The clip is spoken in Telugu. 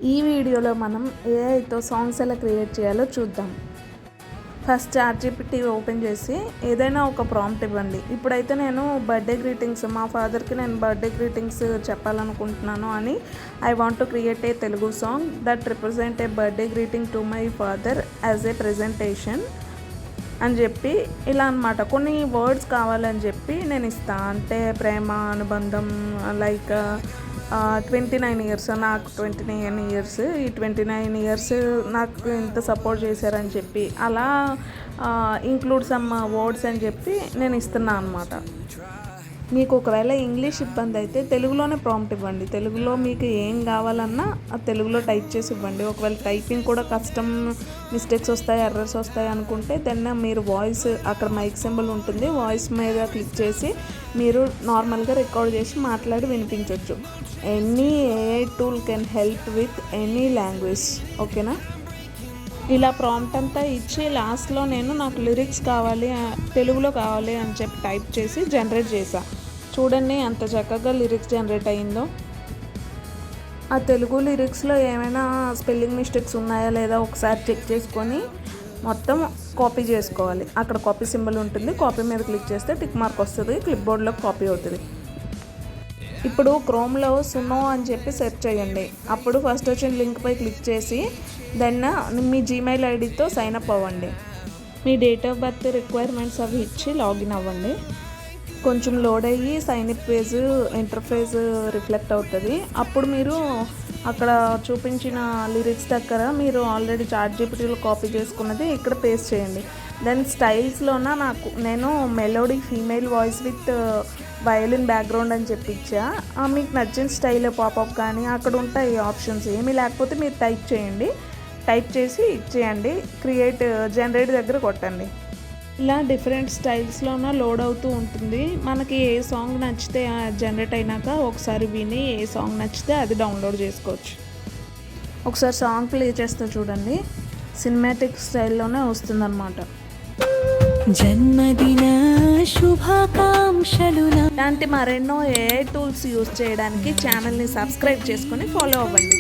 ఈ వీడియోలో మనం ఏఐతో సాంగ్స్ ఎలా క్రియేట్ చేయాలో చూద్దాం. ఫస్ట్ చాట్‌జీపీటీ ఓపెన్ చేసి ఏదైనా ఒక ప్రాంప్ట్ ఇవ్వండి. ఇప్పుడైతే నేను బర్త్డే గ్రీటింగ్స్ మా ఫాదర్కి నేను బర్త్డే గ్రీటింగ్స్ చెప్పాలనుకుంటున్నాను అని I want to create a Telugu song that represent A birthday greeting to my father as a presentation అని చెప్పి ఇలా అనమాట. కొన్ని వర్డ్స్ కావాలని చెప్పి నేను ఇస్తాను. అంటే ప్రేమ, అనుబంధం, లైక్ 29 ఇయర్స్, నాకు 29 ఇయర్స్, ఈ 29 ఇయర్స్ నాకు ఇంత సపోర్ట్ చేశారని చెప్పి అలా ఇంక్లూడ్ సమ్ వర్డ్స్ అని చెప్పి నేను ఇస్తున్నాను అనమాట. మీకు ఒకవేళ ఇంగ్లీష్ ఇబ్బంది అయితే తెలుగులోనే ప్రాంప్ట్ ఇవ్వండి. తెలుగులో మీకు ఏం కావాలన్నా తెలుగులో టైప్ చేసి ఇవ్వండి. ఒకవేళ టైపింగ్ కూడా కష్టం, మిస్టేక్స్ వస్తాయి, ఎర్రర్స్ వస్తాయి అనుకుంటే దెన్ మీరు వాయిస్ అక్కడ మైక్ సింబల్ ఉంటుంది, వాయిస్ మీద క్లిక్ చేసి మీరు నార్మల్గా రికార్డ్ చేసి మాట్లాడి వినిపించవచ్చు. Any AI tool can help with any language. ఓకేనా? ఇలా ప్రాంప్ట్ అంతా ఇచ్చి లాస్ట్లో నేను నాకు లిరిక్స్ కావాలి, తెలుగులో కావాలి అని చెప్పి టైప్ చేసి జనరేట్ చేశా. చూడండి ఎంత చక్కగా లిరిక్స్ జనరేట్ అయ్యిందో. ఆ తెలుగు లిరిక్స్లో ఏమైనా స్పెల్లింగ్ మిస్టేక్స్ ఉన్నాయా లేదా ఒకసారి చెక్ చేసుకొని మొత్తం కాపీ చేసుకోవాలి. అక్కడ కాపీ సింబల్ ఉంటుంది, కాపీ మీద క్లిక్ చేస్తే టిక్ మార్క్ వస్తుంది, క్లిప్ బోర్డ్లో కాపీ అవుతుంది. ఇప్పుడు క్రోమ్లో సునో అని చెప్పి సెర్చ్ చేయండి. అప్పుడు ఫస్ట్ వచ్చిన లింక్పై క్లిక్ చేసి దెన్ మీ జీమెయిల్ ఐడితో సైన్అప్ అవ్వండి. మీ డేట్ ఆఫ్ బర్త్ రిక్వైర్మెంట్స్ అవి ఇచ్చి లాగిన్ అవ్వండి. కొంచెం లోడ్ అయ్యి సైన్అప్ పేజ్ ఇంటర్ఫేస్ రిఫ్లెక్ట్ అవుతుంది. అప్పుడు మీరు అక్కడ చూపించిన లిరిక్స్ దగ్గర మీరు ఆల్రెడీ చాట్‌జీపీటీలో కాపీ చేసుకున్నది ఇక్కడ పేస్ట్ చేయండి. దెన్ స్టైల్స్లోన నేను melody female voice with violin background అని చెప్పించా. మీకు నచ్చిన స్టైల్ పాపప్ కానీ అక్కడ ఉంటాయి ఆప్షన్స్. ఏమీ లేకపోతే మీరు టైప్ చేయండి, టైప్ చేసి ఇచ్చేయండి, క్రియేట్ జనరేట్ దగ్గర కొట్టండి. ఇలా డిఫరెంట్ స్టైల్స్లోన లోడ్ అవుతూ ఉంటుంది. మనకి ఏ సాంగ్ నచ్చితే జనరేట్ అయినాక ఒకసారి విని ఏ సాంగ్ నచ్చితే అది డౌన్లోడ్ చేసుకోవచ్చు. ఒకసారి సాంగ్ ప్లే చేస్తే చూడండి, సినిమాటిక్ స్టైల్లోనే వస్తుందన్నమాట. జన్మదిన శుభాకాంక్షలు. ఇలాంటి మరెన్నో ఏఐ టూల్స్ యూజ్ చేయడానికి ఛానల్ని సబ్స్క్రైబ్ చేసుకొని ఫాలో అవ్వండి.